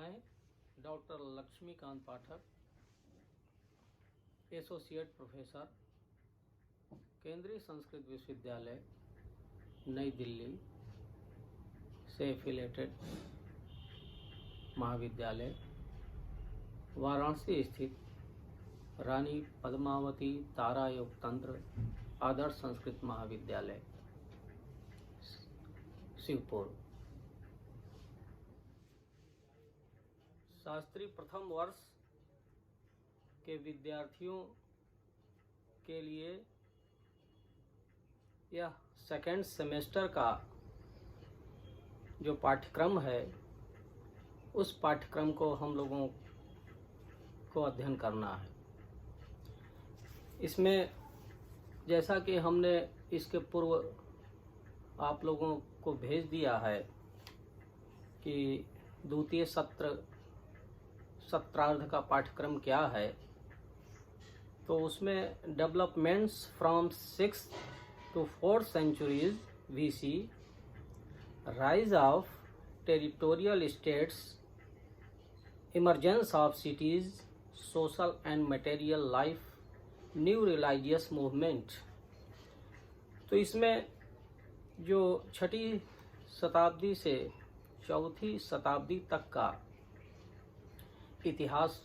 मैं डॉक्टर लक्ष्मीकांत पाठक, associate professor, केंद्रीय संस्कृत विश्वविद्यालय नई दिल्ली से एफिलेटेड महाविद्यालय, वाराणसी स्थित रानी पद्मावती तारा योग तंत्र आदर्श संस्कृत महाविद्यालय शिवपुर। शास्त्री प्रथम वर्ष के विद्यार्थियों के लिए यह सेकेंड सेमेस्टर का जो पाठ्यक्रम है, उस पाठ्यक्रम को हम लोगों को अध्ययन करना है। इसमें जैसा कि हमने इसके पूर्व आप लोगों को भेज दिया है कि द्वितीय सत्रार्ध का पाठ्यक्रम क्या है, तो उसमें developments from 6th to 4th centuries BC, rise of territorial states, emergence of cities, social and material life, new religious movement। तो इसमें जो 6ठी शताब्दी से 4थी शताब्दी तक का इतिहास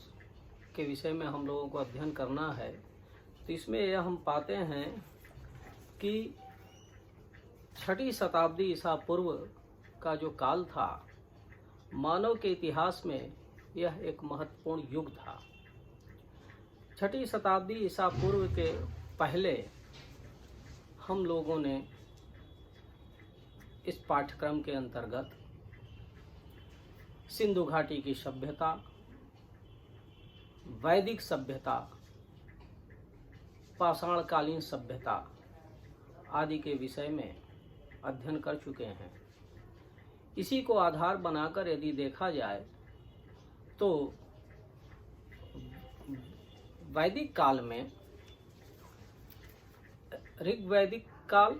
के विषय में हम लोगों को अध्ययन करना है। तो इसमें यह हम पाते हैं कि 6ठी शताब्दी ईसा पूर्व का जो काल था, मानव के इतिहास में यह एक महत्वपूर्ण युग था। 6ठी शताब्दी ईसा पूर्व के पहले हम लोगों ने इस पाठ्यक्रम के अंतर्गत सिंधु घाटी की सभ्यता, वैदिक सभ्यता, पाषाणकालीन सभ्यता आदि के विषय में अध्ययन कर चुके हैं। इसी को आधार बनाकर यदि देखा जाए तो वैदिक काल में ऋग्वैदिक काल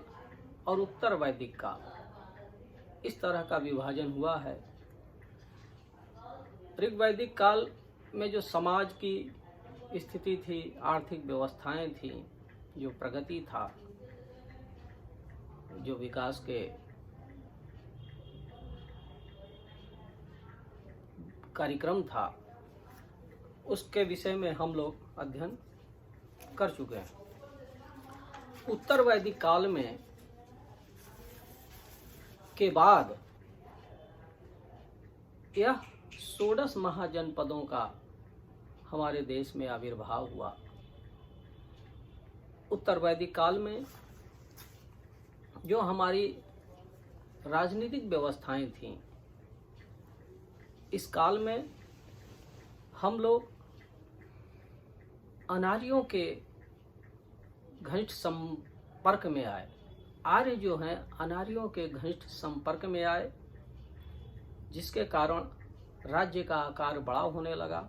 और उत्तर वैदिक काल, इस तरह का विभाजन हुआ है। ऋग्वैदिक काल में जो समाज की स्थिति थी, आर्थिक व्यवस्थाएं थी, जो प्रगति था, जो विकास के कार्यक्रम था, उसके विषय में हम लोग अध्ययन कर चुके हैं। उत्तर वैदिक काल में के बाद यह 16 महाजनपदों का हमारे देश में आविर्भाव हुआ। उत्तर वैदिक काल में जो हमारी राजनीतिक व्यवस्थाएं थीं, इस काल में हम लोग अनार्यों के घनिष्ठ संपर्क में आए। आर्य जो हैं अनार्यों के घनिष्ठ संपर्क में आए, जिसके कारण राज्य का आकार बड़ा होने लगा,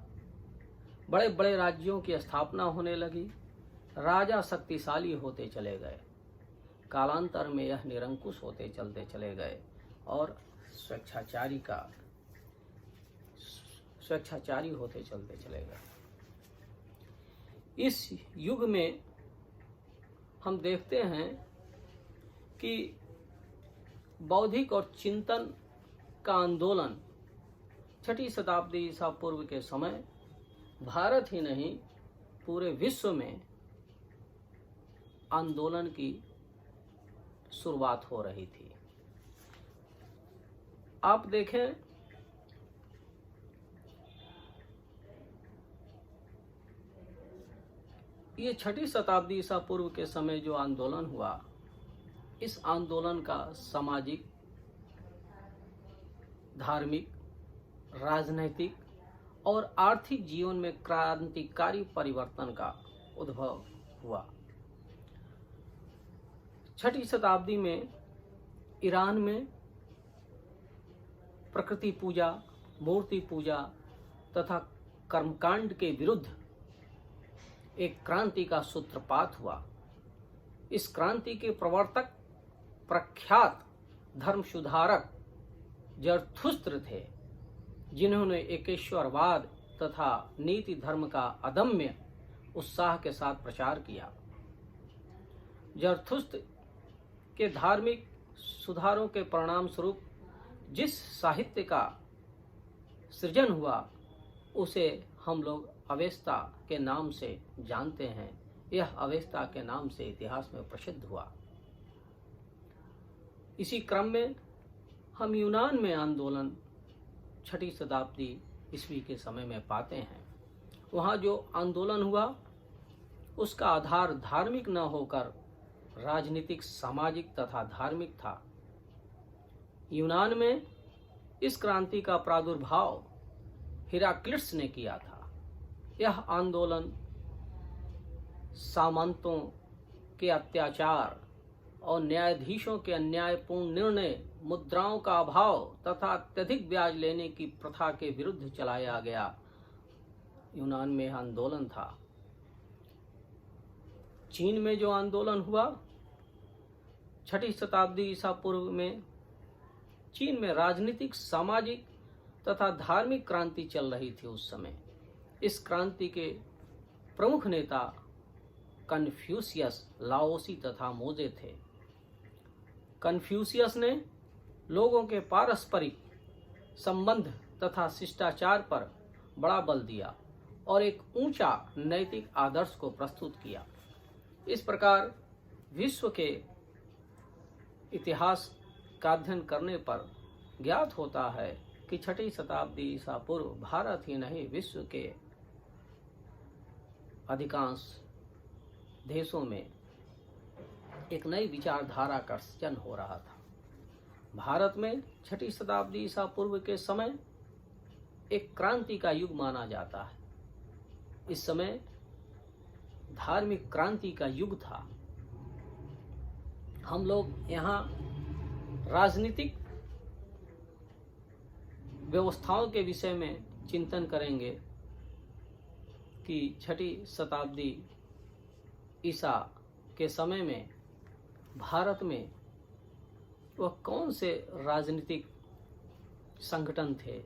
बड़े बड़े राज्यों की स्थापना होने लगी, राजा शक्तिशाली होते चले गए। कालांतर में यह निरंकुश होते चलते चले गए और स्वेच्छाचारी होते चलते चले गए। इस युग में हम देखते हैं कि बौद्धिक और चिंतन का आंदोलन 6ठी शताब्दी ईसा पूर्व के समय भारत ही नहीं, पूरे विश्व में आंदोलन की शुरुआत हो रही थी। आप देखें, ये 6ठी शताब्दी ईसा पूर्व के समय जो आंदोलन हुआ, इस आंदोलन का सामाजिक, धार्मिक, राजनैतिक और आर्थिक जीवन में क्रांतिकारी परिवर्तन का उद्भव हुआ। 6ठी शताब्दी में ईरान में प्रकृति पूजा, मूर्ति पूजा तथा कर्मकांड के विरुद्ध एक क्रांति का सूत्रपात हुआ। इस क्रांति के प्रवर्तक प्रख्यात धर्म सुधारक जरथुस्त्र थे। जिन्होंने एकेश्वरवाद तथा नीति धर्म का अदम्य उत्साह के साथ प्रचार किया। जरथुस्त्र के धार्मिक सुधारों के परिणाम स्वरूप जिस साहित्य का सृजन हुआ उसे हम लोग अवेस्ता के नाम से जानते हैं। यह अवेस्ता के नाम से इतिहास में प्रसिद्ध हुआ। इसी क्रम में हम यूनान में आंदोलन 6ठी शताब्दी ईस्वी के समय में पाते हैं। वहाँ जो आंदोलन हुआ उसका आधार धार्मिक न होकर राजनीतिक, सामाजिक तथा धार्मिक था। यूनान में इस क्रांति का प्रादुर्भाव हिराक्लिटस ने किया था। यह आंदोलन सामंतों के अत्याचार और न्यायाधीशों के अन्यायपूर्ण निर्णय, मुद्राओं का अभाव तथा अत्यधिक ब्याज लेने की प्रथा के विरुद्ध चलाया गया यूनान में आंदोलन था। चीन में जो आंदोलन हुआ 6ठी शताब्दी ईसा पूर्व में, चीन में राजनीतिक, सामाजिक तथा धार्मिक क्रांति चल रही थी उस समय। इस क्रांति के प्रमुख नेता कन्फ्यूशियस, लाओसी तथा मोजे थे। कन्फ्यूशियस ने लोगों के पारस्परिक संबंध तथा शिष्टाचार पर बड़ा बल दिया और एक ऊंचा नैतिक आदर्श को प्रस्तुत किया। इस प्रकार विश्व के इतिहास का अध्ययन करने पर ज्ञात होता है कि 6ठी शताब्दी ईसा पूर्व भारत ही नहीं, विश्व के अधिकांश देशों में एक नई विचारधारा का सृजन हो रहा था। भारत में 6ठी शताब्दी ईसा पूर्व के समय एक क्रांति का युग माना जाता है। इस समय धार्मिक क्रांति का युग था। हम लोग यहाँ राजनीतिक व्यवस्थाओं के विषय में चिंतन करेंगे कि 6ठी शताब्दी ईसा के समय में भारत में वह कौन से राजनीतिक संगठन थे,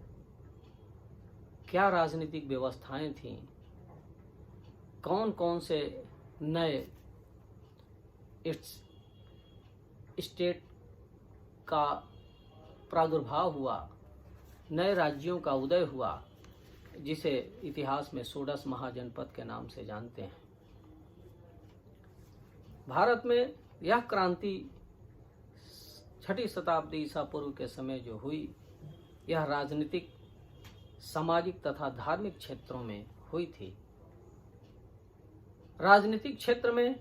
क्या राजनीतिक व्यवस्थाएं थीं, कौन कौन से नए स्टेट का प्रादुर्भाव हुआ, नए राज्यों का उदय हुआ, जिसे इतिहास में षोडश महाजनपद के नाम से जानते हैं। भारत में यह क्रांति 6ठी शताब्दी ईसा पूर्व के समय जो हुई, यह राजनीतिक, सामाजिक तथा धार्मिक क्षेत्रों में हुई थी। राजनीतिक क्षेत्र में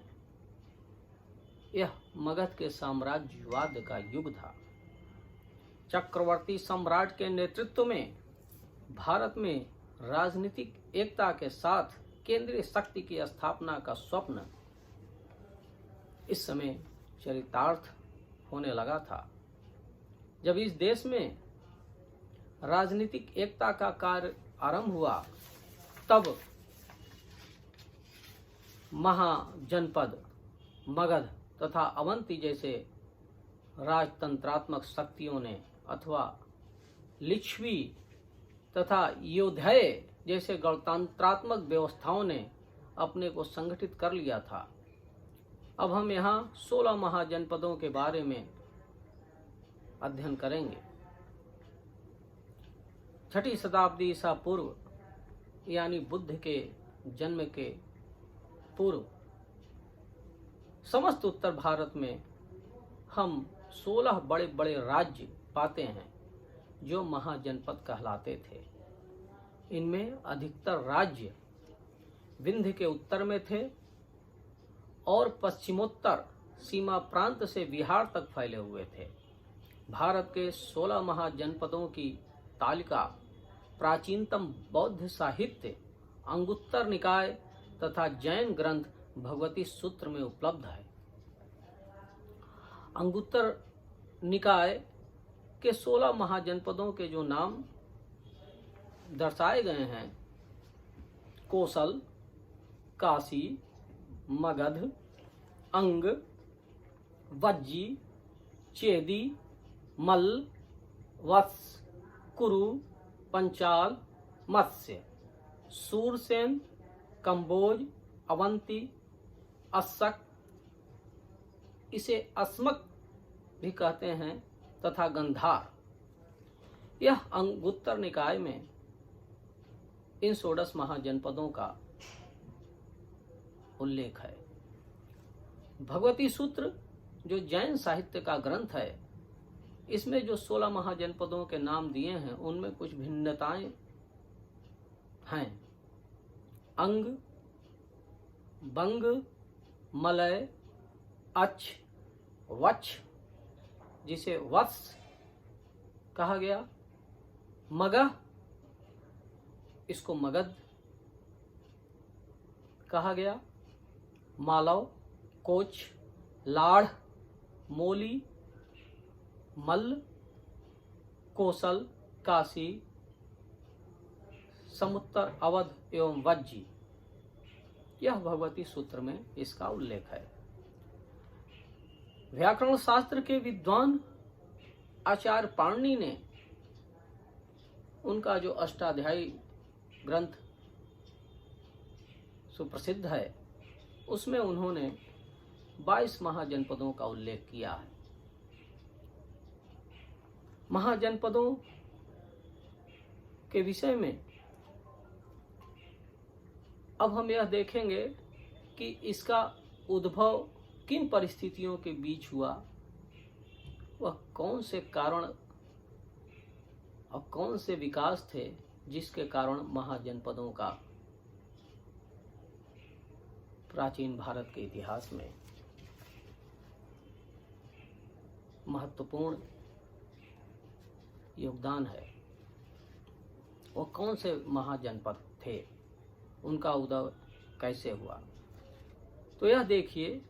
यह मगध के साम्राज्यवाद का युग था। चक्रवर्ती सम्राट के नेतृत्व में भारत में राजनीतिक एकता के साथ केंद्रीय शक्ति की स्थापना का स्वप्न इस समय चरितार्थ होने लगा था। जब इस देश में राजनीतिक एकता का कार्य आरंभ हुआ, तब महाजनपद मगध तथा अवंती जैसे राजतंत्रात्मक शक्तियों ने अथवा लिच्छवी तथा योद्धय जैसे गणतंत्रात्मक व्यवस्थाओं ने अपने को संगठित कर लिया था। अब हम यहाँ 16 महाजनपदों के बारे में अध्ययन करेंगे। 6ठी शताब्दी ईसा पूर्व यानी बुद्ध के जन्म के पूर्व समस्त उत्तर भारत में हम 16 बड़े बड़े राज्य पाते हैं जो महाजनपद कहलाते थे। इनमें अधिकतर राज्य विंध्य के उत्तर में थे और पश्चिमोत्तर सीमा प्रांत से बिहार तक फैले हुए थे। भारत के 16 महाजनपदों की तालिका प्राचीनतम बौद्ध साहित्य अंगुत्तर निकाय तथा जैन ग्रंथ भगवती सूत्र में उपलब्ध है। अंगुत्तर निकाय के 16 महाजनपदों के जो नाम दर्शाए गए हैं, कोसल, काशी, मगध, अंग, वज्जी, चेदी, मल्ल, वत्स, कुरु, पंचाल, मत्स्य, सूरसेन, कंबोज, अवंती, अस्सक, इसे अस्मक भी कहते हैं, तथा गंधार। यह अंगुत्तर निकाय में इन 16 महाजनपदों का उल्लेख है। भगवती सूत्र जो जैन साहित्य का ग्रंथ है, इसमें जो 16 महाजनपदों के नाम दिए हैं उनमें कुछ भिन्नताएं हैं। अंग, बंग, मलय, अच्छ, वच्छ जिसे वत्स कहा गया, मगह इसको मगध कहा गया, मालव, कोच, लाढ़, मोली, मल्ल, कोसल, काशी, समुत्तर, अवध एवं वज्जी। यह भगवती सूत्र में इसका उल्लेख है। व्याकरण शास्त्र के विद्वान आचार्य पाणिनि ने उनका जो अष्टाध्यायी ग्रंथ सुप्रसिद्ध है, उसमें उन्होंने 22 महाजनपदों का उल्लेख किया है। महाजनपदों के विषय में अब हम यह देखेंगे कि इसका उद्भव किन परिस्थितियों के बीच हुआ, वह कौन से कारण और कौन से विकास थे जिसके कारण महाजनपदों का प्राचीन भारत के इतिहास में महत्वपूर्ण योगदान है। वो कौन से महाजनपद थे, उनका उदय कैसे हुआ। तो यह देखिए,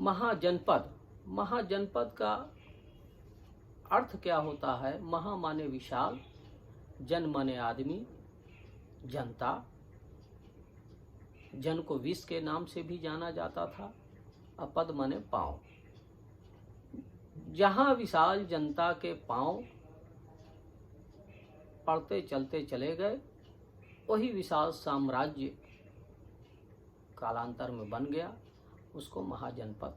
महाजनपद का अर्थ क्या होता है। महा माने विशाल, जन माने आदमी, जनता। जन को विष के नाम से भी जाना जाता था। अपद माने पांव। जहां विशाल जनता के पांव पड़ते चलते चले गए, वही विशाल साम्राज्य कालांतर में बन गया। उसको महाजनपद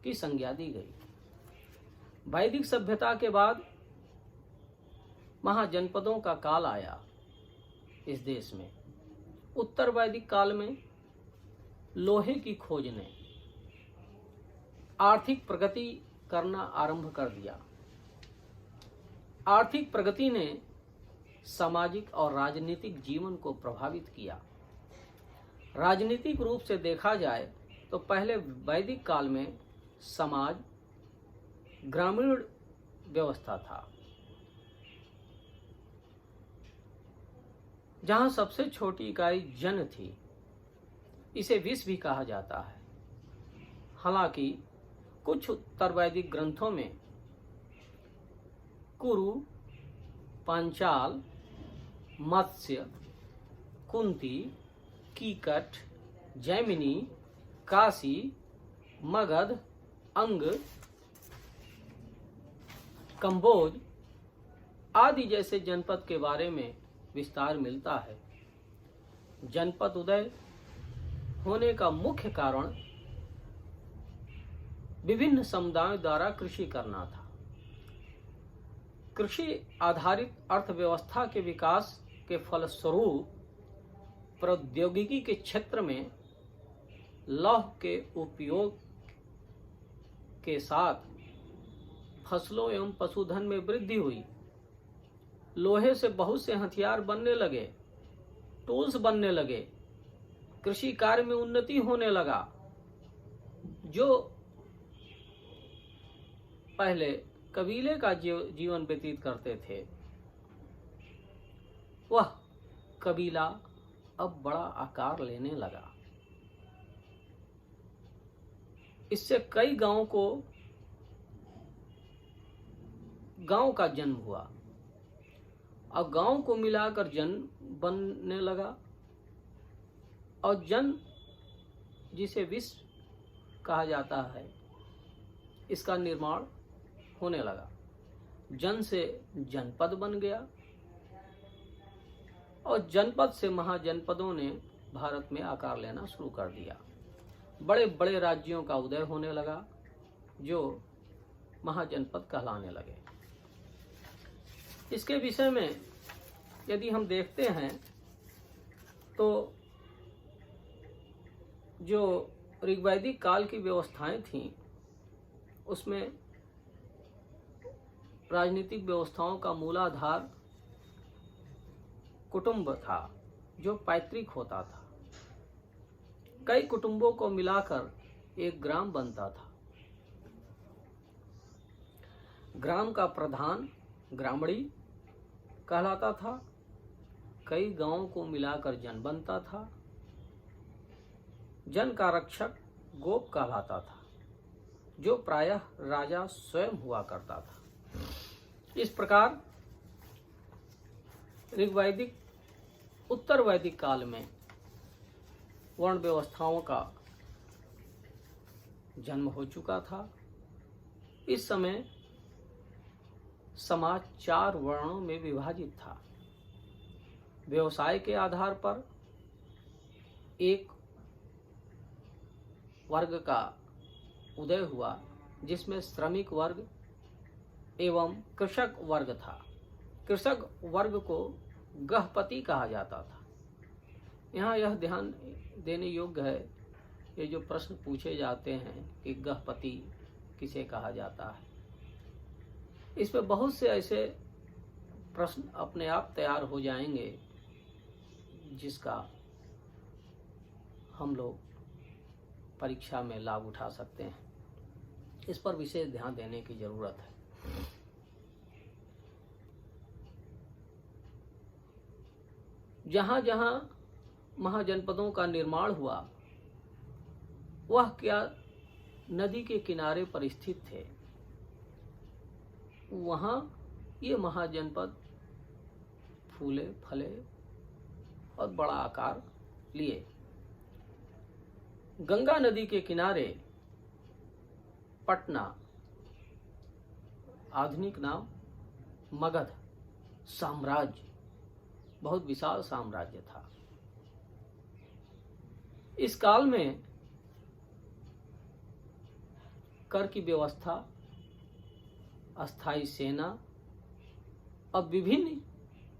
की संज्ञा दी गई। वैदिक सभ्यता के बाद महाजनपदों का काल आया इस देश में। उत्तर वैदिक काल में लोहे की खोज ने आर्थिक प्रगति करना आरंभ कर दिया। आर्थिक प्रगति ने सामाजिक और राजनीतिक जीवन को प्रभावित किया। राजनीतिक रूप से देखा जाए तो पहले वैदिक काल में समाज ग्रामीण व्यवस्था था, जहां सबसे छोटी इकाई जन थी। इसे विष भी कहा जाता है। हालांकि कुछ उत्तर वैदिक ग्रंथों में कुरु, पांचाल, मत्स्य, कुंती, कीकट, जैमिनी, काशी, मगध, अंग, कंबोज आदि जैसे जनपद के बारे में विस्तार मिलता है। जनपद उदय होने का मुख्य कारण विभिन्न समुदायों द्वारा कृषि करना था। कृषि आधारित अर्थव्यवस्था के विकास के फलस्वरूप प्रौद्योगिकी के क्षेत्र में लौह के उपयोग के साथ फसलों एवं पशुधन में वृद्धि हुई। लोहे से बहुत से हथियार बनने लगे, टूल्स बनने लगे, कृषि कार्य में उन्नति होने लगा। जो पहले कबीले का जीवन व्यतीत करते थे, वह कबीला अब बड़ा आकार लेने लगा। इससे कई गांव का जन्म हुआ। अब गांव को मिलाकर जन बनने लगा, और जन जिसे विश्व कहा जाता है, इसका निर्माण होने लगा। जन से जनपद बन गया और जनपद से महाजनपदों ने भारत में आकार लेना शुरू कर दिया। बड़े बड़े राज्यों का उदय होने लगा जो महाजनपद कहलाने लगे। इसके विषय में यदि हम देखते हैं तो जो ऋग्वैदिक काल की व्यवस्थाएं थीं उसमें राजनीतिक व्यवस्थाओं का मूलाधार कुटुंब था जो पैतृक होता था। कई कुटुंबों को मिलाकर एक ग्राम बनता था। ग्राम का प्रधान ग्रामणी कहलाता था। कई गांवों को मिलाकर जन बनता था। जन का रक्षक गोप कहलाता था जो प्रायः राजा स्वयं हुआ करता था। इस प्रकार ऋग्वैदिक उत्तर वैदिक काल में वर्ण व्यवस्थाओं का जन्म हो चुका था। इस समय समाज 4 वर्णों में विभाजित था। व्यवसाय के आधार पर एक वर्ग का उदय हुआ जिसमें श्रमिक वर्ग एवं कृषक वर्ग था। कृषक वर्ग को गहपति कहा जाता था। यहाँ यह ध्यान देने योग्य है, ये जो प्रश्न पूछे जाते हैं कि गहपति किसे कहा जाता है, इसमें बहुत से ऐसे प्रश्न अपने आप तैयार हो जाएंगे जिसका हम लोग परीक्षा में लाभ उठा सकते हैं। इस पर विशेष ध्यान देने की जरूरत है। जहां जहां महाजनपदों का निर्माण हुआ वह क्या नदी के किनारे पर स्थित थे, वहां ये महाजनपद फूले फले और बड़ा आकार लिए। गंगा नदी के किनारे पटना, आधुनिक नाम मगध साम्राज्य, बहुत विशाल साम्राज्य था। इस काल में कर की व्यवस्था, अस्थायी सेना और विभिन्न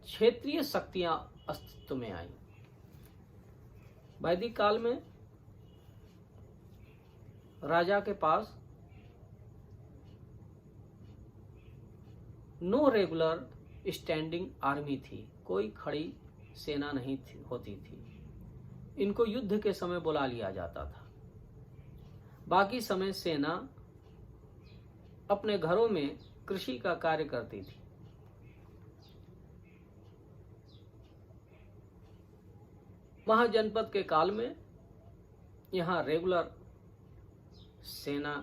क्षेत्रीय शक्तियां अस्तित्व में आईं। वैदिक काल में राजा के पास नो रेगुलर स्टैंडिंग आर्मी थी, कोई खड़ी सेना नहीं होती थी। इनको युद्ध के समय बुला लिया जाता था। बाकी समय सेना अपने घरों में कृषि का कार्य करती थी। महाजनपद के काल में यहाँ रेगुलर सेना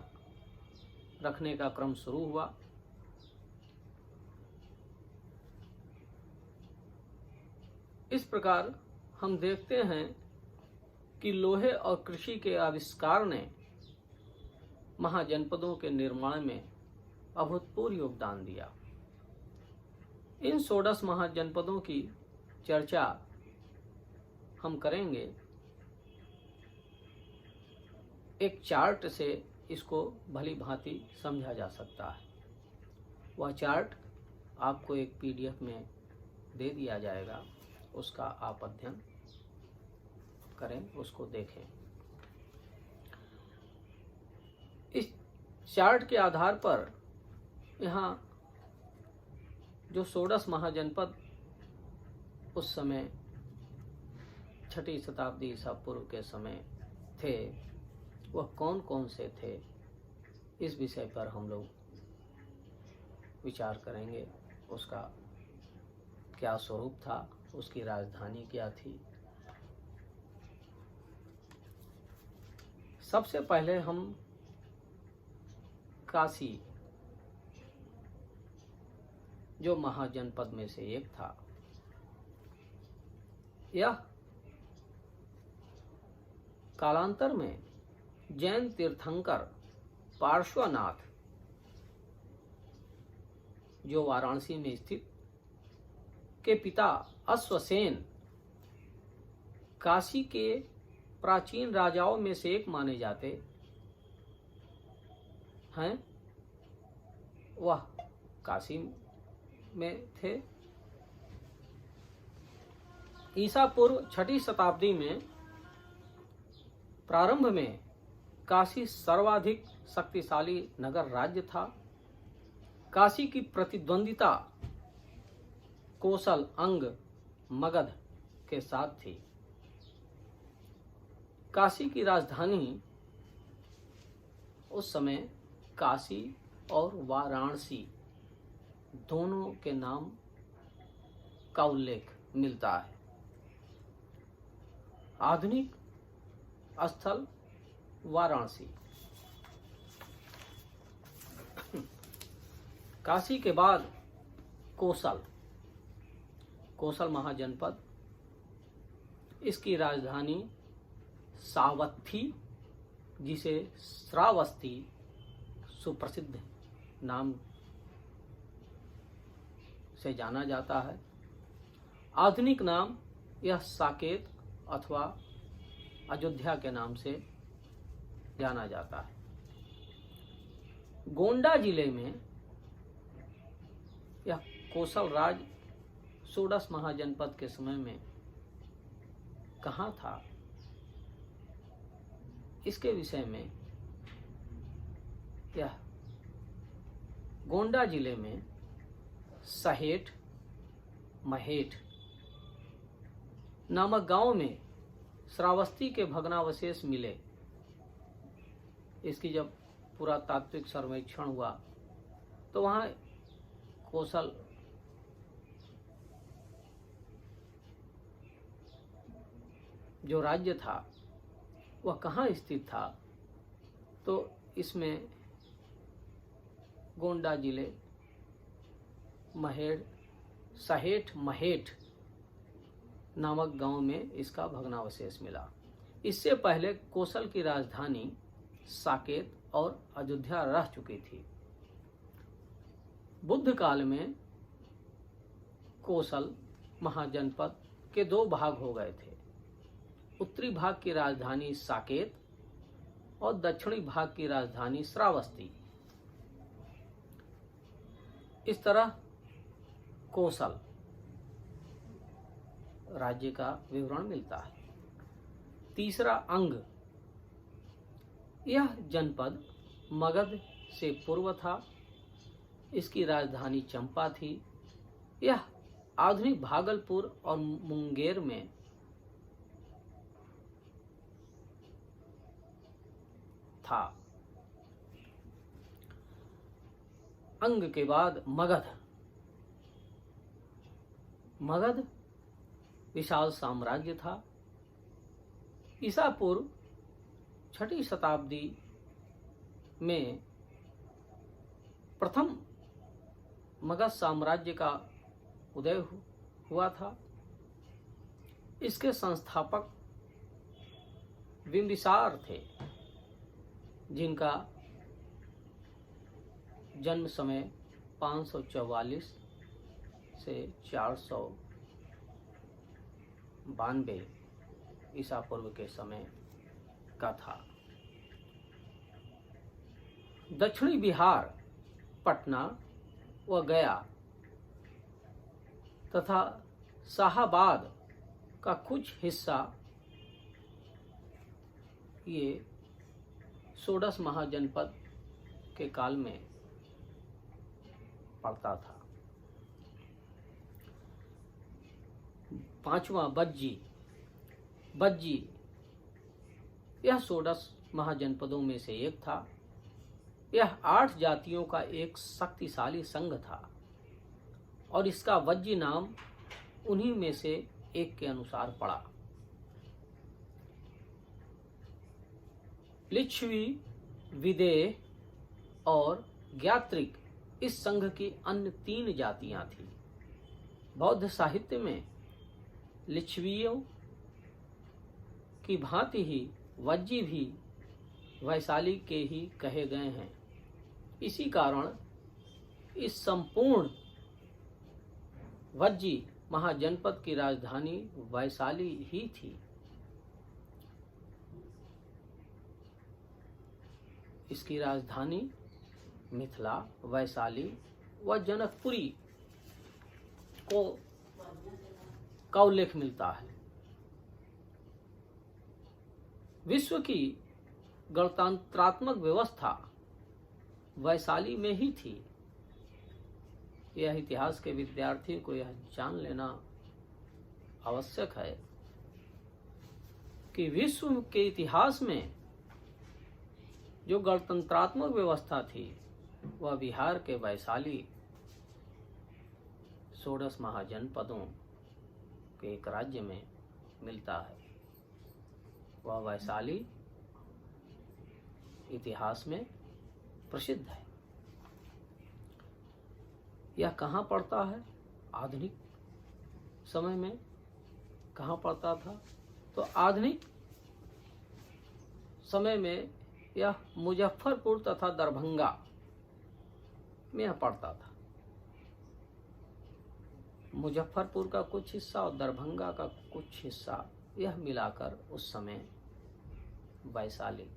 रखने का क्रम शुरू हुआ। इस प्रकार हम देखते हैं कि लोहे और कृषि के आविष्कार ने महाजनपदों के निर्माण में अभूतपूर्व योगदान दिया। इन 16 महाजनपदों की चर्चा हम करेंगे। एक चार्ट से इसको भली भांति समझा जा सकता है। वह चार्ट आपको एक पीडीएफ में दे दिया जाएगा, उसका आप अध्ययन करें, उसको देखें। इस चार्ट के आधार पर यहाँ जो 16 महाजनपद उस समय 6ठी शताब्दी ईसा पूर्व के समय थे, वह कौन कौन से थे, इस विषय पर हम लोग विचार करेंगे। उसका क्या स्वरूप था, उसकी राजधानी क्या थी। सबसे पहले हम काशी, जो महाजनपद में से एक था, यह कालांतर में जैन तीर्थंकर पार्श्वनाथ जो वाराणसी में स्थित, के पिता अश्वसेन काशी के प्राचीन राजाओं में से एक माने जाते हैं। वह काशी में थे। ईसा पूर्व 6ठी शताब्दी में प्रारंभ में काशी सर्वाधिक शक्तिशाली नगर राज्य था। काशी की प्रतिद्वंदिता कोसल, अंग, मगध के साथ थी। काशी की राजधानी उस समय काशी और वाराणसी दोनों के नाम का उल्लेख मिलता है। आधुनिक स्थल वाराणसी। काशी के बाद कोसल महाजनपद, इसकी राजधानी सावत्थी, जिसे श्रावस्ती सुप्रसिद्ध नाम से जाना जाता है। आधुनिक नाम यह साकेत अथवा अयोध्या के नाम से जाना जाता है। गोंडा जिले में यह कोसल राज षोडश महाजनपद के समय में कहाँ था, इसके विषय में यह गोंडा जिले में सहेठ महेठ नामक गांव में श्रावस्ती के भग्नावशेष मिले। इसकी जब पुरातात्विक सर्वेक्षण हुआ तो वहां कोसल जो राज्य था वह कहाँ स्थित था, तो इसमें गोंडा जिले सहेठ महेठ नामक गांव में इसका भग्नावशेष मिला। इससे पहले कोसल की राजधानी साकेत और अयोध्या रह चुकी थी। बुद्ध काल में कोसल महाजनपद के 2 भाग हो गए थे। उत्तरी भाग की राजधानी साकेत और दक्षिणी भाग की राजधानी श्रावस्ती। इस तरह कोसल राज्य का विवरण मिलता है। तीसरा, अंग। यह जनपद मगध से पूर्व था। इसकी राजधानी चंपा थी। यह आधुनिक भागलपुर और मुंगेर में था। अंग के बाद मगध विशाल साम्राज्य था। ईसा पूर्व 6ठी शताब्दी में प्रथम मगध साम्राज्य का उदय हुआ था। इसके संस्थापक बिंबिसार थे, जिनका जन्म समय 544 से 492 ईसा पूर्व के समय का था। दक्षिणी बिहार, पटना व गया तथा शाहाबाद का कुछ हिस्सा ये षोडश महाजनपद के काल में पड़ता था। 5वां, बज्जी यह षोडश महाजनपदों में से एक था। यह 8 जातियों का एक शक्तिशाली संघ था और इसका वज्जी नाम उन्हीं में से एक के अनुसार पड़ा। लिच्छवी, विदेह और ज्ञात्रिक इस संघ की अन्य 3 जातियां थीं। बौद्ध साहित्य में लिच्छवियों की भांति ही वज्जी भी वैशाली के ही कहे गए हैं। इसी कारण इस संपूर्ण वज्जी महाजनपद की राजधानी वैशाली ही थी। इसकी राजधानी मिथिला, वैशाली व जनकपुरी का उल्लेख मिलता है। विश्व की गणतंत्रात्मक व्यवस्था वैशाली में ही थी। यह इतिहास के विद्यार्थियों को यह जान लेना आवश्यक है कि विश्व के इतिहास में जो गणतंत्रात्मक व्यवस्था थी वह बिहार के वैशाली 16 महाजनपदों के एक राज्य में मिलता है। वह वैशाली इतिहास में प्रसिद्ध है। यह कहाँ पड़ता है? आधुनिक समय में कहाँ पड़ता था? तो आधुनिक समय में यह मुजफ्फरपुर तथा दरभंगा में यह पड़ता था। मुजफ्फरपुर का कुछ हिस्सा और दरभंगा का कुछ हिस्सा यह मिलाकर उस समय वैशाली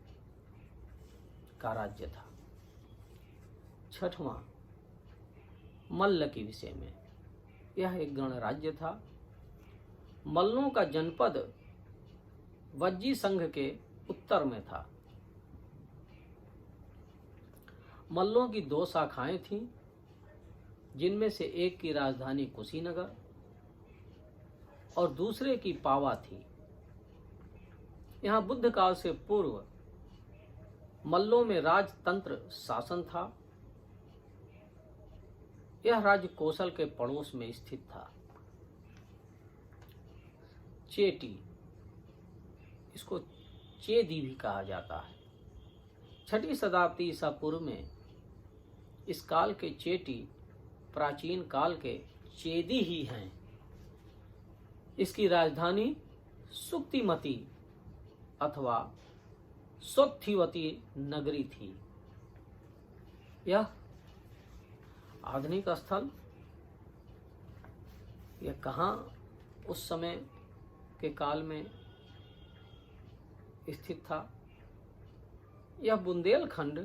का राज्य था। छठवां, मल्ल के विषय में। यह एक गणराज्य था। मल्लों का जनपद वज्जी संघ के उत्तर में था। मल्लों की 2 शाखाएं थीं, जिनमें से एक की राजधानी कुशीनगर और दूसरे की पावा थी। यहाँ बुद्ध काल से पूर्व मल्लों में राजतंत्र शासन था। यह राज्य कौशल के पड़ोस में स्थित था। चेटी, इसको चेदी भी कहा जाता है। 6वीं शताब्दी ईसा पूर्व में इस काल के चेटी प्राचीन काल के चेदी ही हैं। इसकी राजधानी सुक्तिमती अथवा सोत्थिवती नगरी थी। यह आधुनिक स्थल यह कहाँ उस समय के काल में स्थित था? यह बुंदेलखंड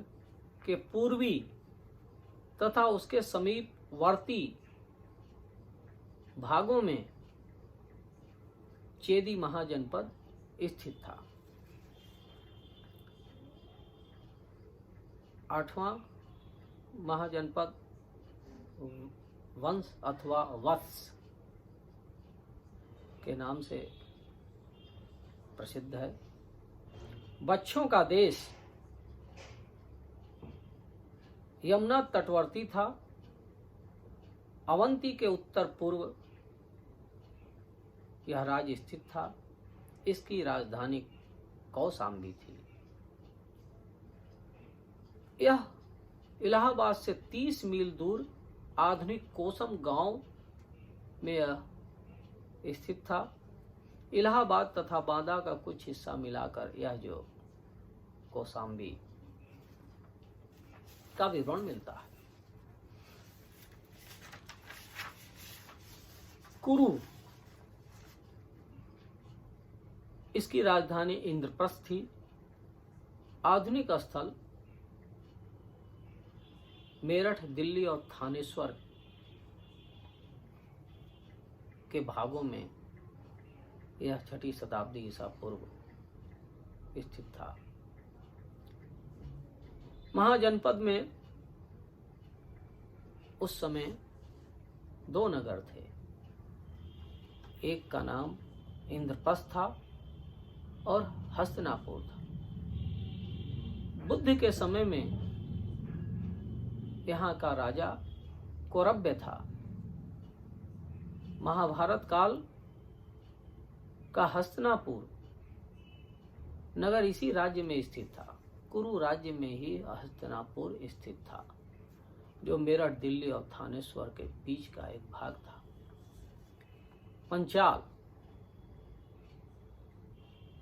के पूर्वी तथा उसके समीपवर्ती भागों में चेदी महाजनपद स्थित था। 8वां महाजनपद वंश अथवा वत्स के नाम से प्रसिद्ध है। बच्छों का देश यमुना तटवर्ती था। अवंती के उत्तर पूर्व यह राज्य स्थित था। इसकी राजधानी कौशाम्बी थी। यह इलाहाबाद से 30 मील दूर आधुनिक कोसम गांव में यह स्थित था। इलाहाबाद तथा बांदा का कुछ हिस्सा मिलाकर यह जो कौशाम्बी का विवरण मिलता है। कुरु, इसकी राजधानी इंद्रप्रस्थ थी। आधुनिक स्थल मेरठ, दिल्ली और थानेश्वर के भागों में यह 6वीं शताब्दी ईसा पूर्व स्थित था। महाजनपद में उस समय 2 नगर थे। एक का नाम इंद्रप्रस्थ था और हस्तिनापुर था। बुद्ध के समय में यहाँ का राजा कौरव्य था। महाभारत काल का हस्तिनापुर नगर इसी राज्य में स्थित था। कुरु राज्य में ही हस्तिनापुर स्थित था, जो मेरठ, दिल्ली और थानेश्वर के बीच का एक भाग था। पंचाल,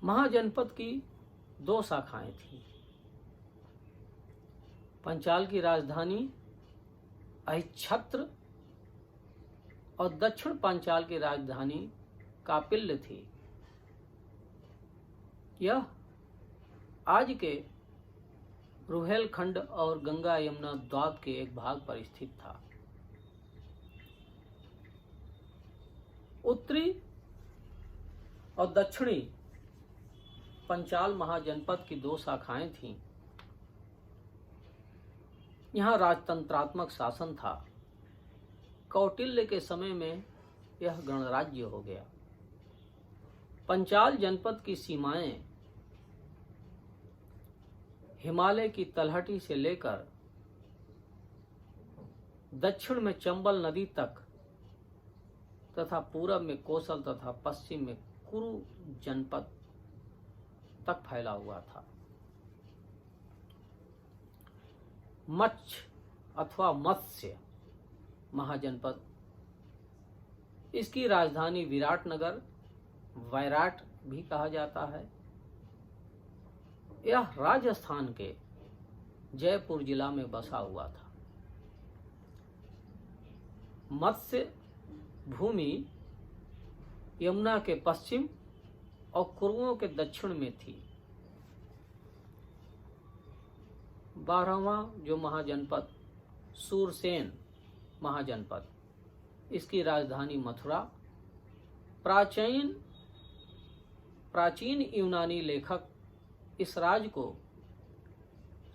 महाजनपद की 2 शाखाएं थीं। पंचाल की राजधानी अहिच्छत्र और दक्षिण पांचाल की राजधानी कापिल्य थी। यह आज के रुहेलखंड और गंगा यमुना द्वीप के एक भाग पर स्थित था। उत्तरी और दक्षिणी पंचाल महाजनपद की दो शाखाएं थीं। यहाँ राजतंत्रात्मक शासन था। कौटिल्य के समय में यह गणराज्य हो गया। पंचाल जनपद की सीमाएं हिमालय की तलहटी से लेकर दक्षिण में चंबल नदी तक तथा पूरब में कोसल तथा पश्चिम में कुरु जनपद तक फैला हुआ था। मच्छ अथवा मत्स्य महाजनपद, इसकी राजधानी विराटनगर, वैराट भी कहा जाता है। यह राजस्थान के जयपुर जिला में बसा हुआ था। मत्स्य भूमि यमुना के पश्चिम और कुरुओं के दक्षिण में थी। 12वां जो महाजनपद सूरसेन महाजनपद, इसकी राजधानी मथुरा। प्राचीन यूनानी लेखक इस राज्य को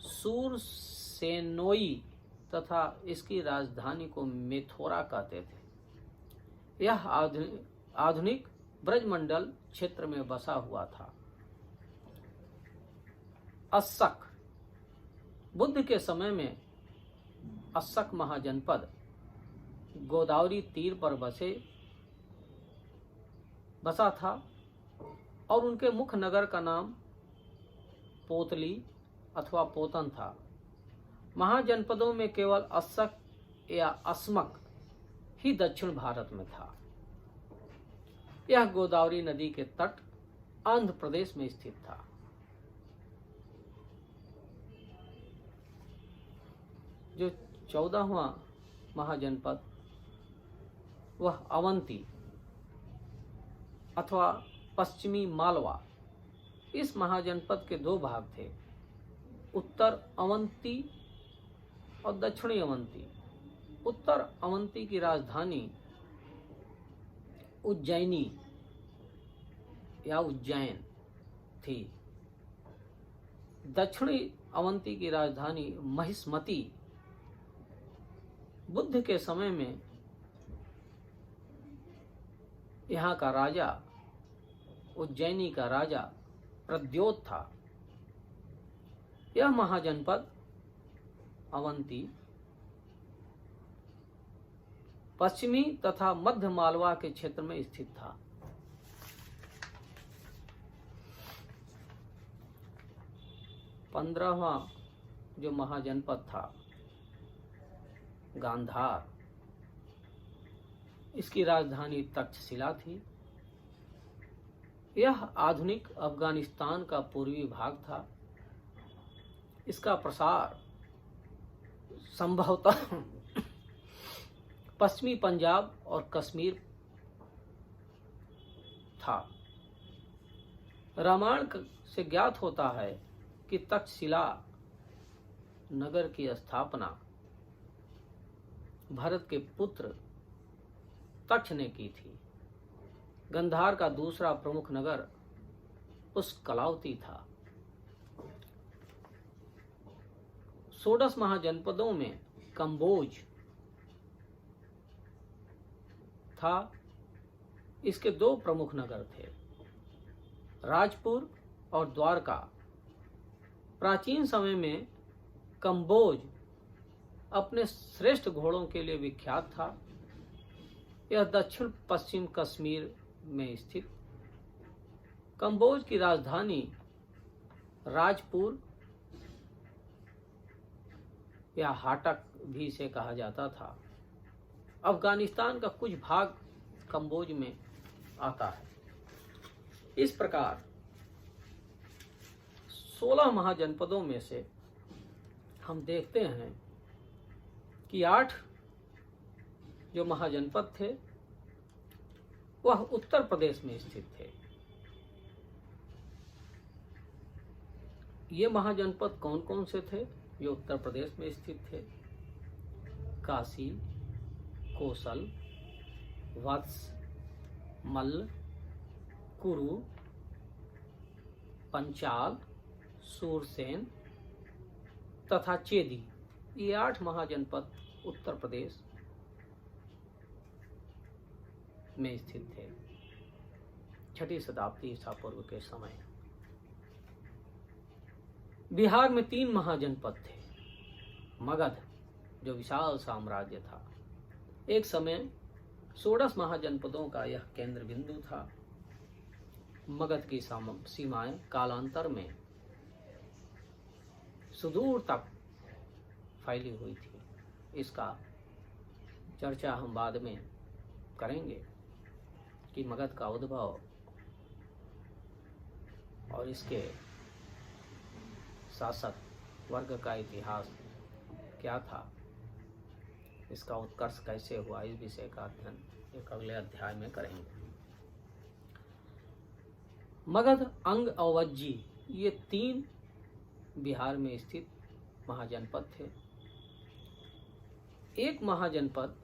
सूरसेनोई तथा इसकी राजधानी को मेथोरा कहते थे। यह आधुनिक ब्रजमंडल क्षेत्र में बसा हुआ था। अस्सक, बुद्ध के समय में अस्सक महाजनपद गोदावरी तीर पर बसा था और उनके मुख्य नगर का नाम पोतली अथवा पोतन था। महाजनपदों में केवल अस्सक या अस्मक ही दक्षिण भारत में था। यह गोदावरी नदी के तट आंध्र प्रदेश में स्थित था। जो 14वां महाजनपद वह अवंती अथवा पश्चिमी मालवा। इस महाजनपद के दो भाग थे, उत्तर अवंती और दक्षिणी अवंती। उत्तर अवंती की राजधानी उज्जैनी या उज्जैन थी। दक्षिणी अवंती की राजधानी महिष्मती। बुद्ध के समय में यहाँ का राजा, उज्जैनी का राजा प्रद्योत था। यह महाजनपद अवंती पश्चिमी तथा मध्य मालवा के क्षेत्र में स्थित था। पंद्रहवां जो महाजनपद था गांधार, इसकी राजधानी तक्षशिला थी। यह आधुनिक अफगानिस्तान का पूर्वी भाग था। इसका प्रसार संभवतः पश्चिमी पंजाब और कश्मीर था। रामायण से ज्ञात होता है कि तक्षशिला नगर की स्थापना भरत के पुत्र तक्ष ने की थी। गंधार का दूसरा प्रमुख नगर पुष्कलावती था। षोडश महाजनपदों में कंबोज था। इसके दो प्रमुख नगर थे, राजपुर और द्वारका। प्राचीन समय में कंबोज अपने श्रेष्ठ घोड़ों के लिए विख्यात था। यह दक्षिण पश्चिम कश्मीर में स्थित। कंबोज की राजधानी राजपुर या हाटक भी इसे कहा जाता था। अफगानिस्तान का कुछ भाग कंबोज में आता है। इस प्रकार 16 महाजनपदों में से हम देखते हैं कि 8 जो महाजनपद थे वह उत्तर प्रदेश में स्थित थे। ये महाजनपद कौन कौन से थे जो उत्तर प्रदेश में स्थित थे? काशी, कोसल, वत्स, मल्ल, कुरु, पंचाल, सूरसेन तथा चेदी, ये 8 महाजनपद उत्तर प्रदेश में स्थित थे 6ठी शताब्दी ईसा पूर्व के समय। बिहार में 3 महाजनपद थे। मगध, जो विशाल साम्राज्य था, एक समय 16 महाजनपदों का यह केंद्र बिंदु था। मगध की सीमाएं कालांतर में सुदूर तक फैली हुई थी। इसका चर्चा हम बाद में करेंगे कि मगध का उद्भव और इसके शासक वर्ग का इतिहास क्या था, इसका उत्कर्ष कैसे हुआ, इस विषय का अध्ययन एक अगले अध्याय में करेंगे। मगध, अंग और वज्जी, ये 3 बिहार में स्थित महाजनपद थे। एक महाजनपद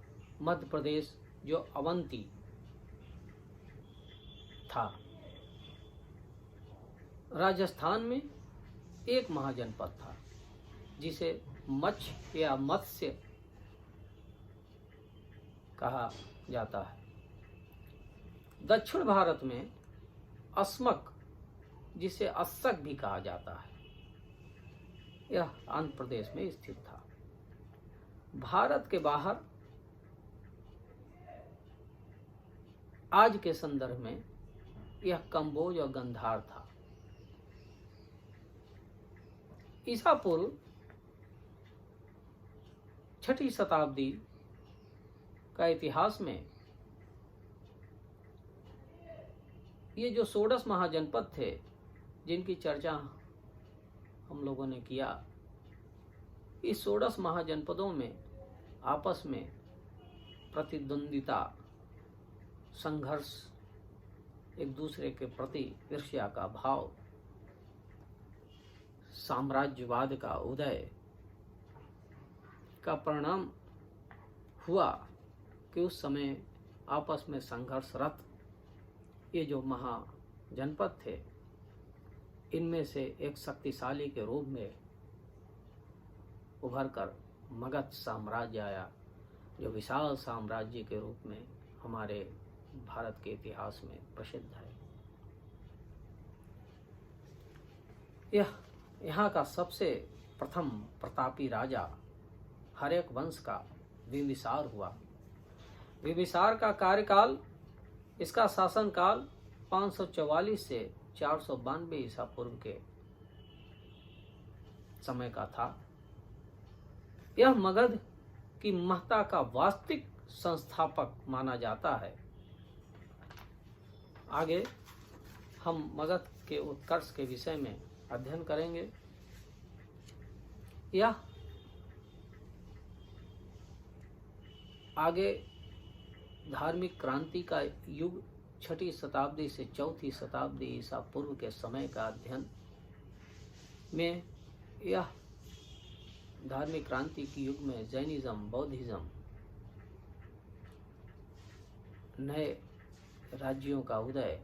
मध्य प्रदेश जो अवंती था। राजस्थान में एक महाजनपद था जिसे मच्छ या मत्स्य कहा जाता है। दक्षिण भारत में अस्मक, जिसे अस्सक भी कहा जाता है, यह आंध्र प्रदेश में स्थित था। भारत के बाहर आज के संदर्भ में यह कंबोज और गंधार था। ईसा पूर्व 6ठी शताब्दी का इतिहास में ये जो 16 महाजनपद थे जिनकी चर्चा हम लोगों ने किया, इस 16 महाजनपदों में आपस में प्रतिद्वंदिता, संघर्ष, एक दूसरे के प्रति ईर्ष्या का भाव, साम्राज्यवाद का उदय का परिणाम हुआ कि उस समय आपस में संघर्षरत ये जो महाजनपद थे, इनमें से एक शक्तिशाली के रूप में उभर कर मगध साम्राज्य आया, जो विशाल साम्राज्य के रूप में हमारे भारत के इतिहास में प्रसिद्ध है। यहाँ का सबसे प्रथम प्रतापी राजा हर्यक वंश का बिंबिसार हुआ। बिंबिसार का कार्यकाल, इसका शासनकाल 544 से 492 ईसा पूर्व के समय का था। यह मगध की महत्ता का वास्तविक संस्थापक माना जाता है। आगे हम मगध के उत्कर्ष के विषय में अध्ययन करेंगे। यह आगे धार्मिक क्रांति का युग 6ठी शताब्दी से 4ठी शताब्दी ईसा पूर्व के समय का अध्ययन में, यह धार्मिक क्रांति के युग में जैनिज्म, बौद्धिज्म, नए राज्यों का उदय,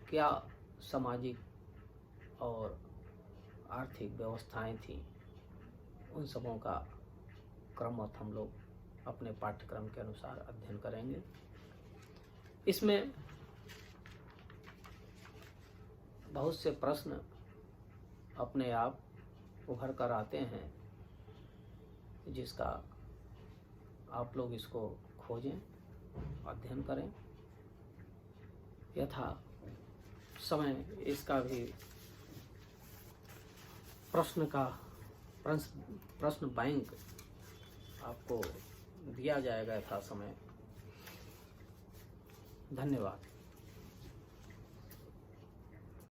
क्या सामाजिक और आर्थिक व्यवस्थाएं थी, उन सबों का क्रमवत हम लोग अपने पाठ्यक्रम के अनुसार अध्ययन करेंगे। इसमें बहुत से प्रश्न अपने आप उभर कर आते हैं, जिसका आप लोग इसको खोजें, अध्ययन करें। यथा समय इसका भी प्रश्न बैंक आपको दिया जाएगा यथा समय। धन्यवाद।